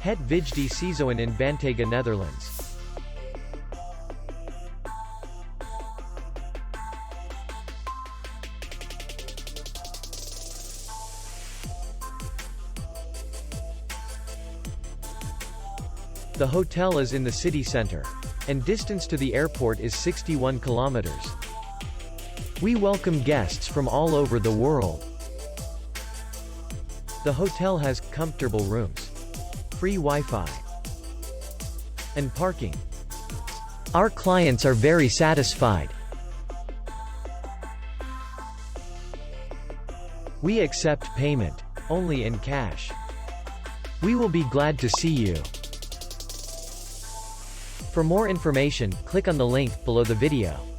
Het Vijfde Seizoen in Bantega, Netherlands. The hotel is in the city center, and distance to the airport is 61 kilometers. We welcome guests from all over the world. The hotel has comfortable rooms, free Wi-Fi, and parking. Our clients are very satisfied. We accept payment only in cash. We will be glad to see you. For more information, click on the link below the video.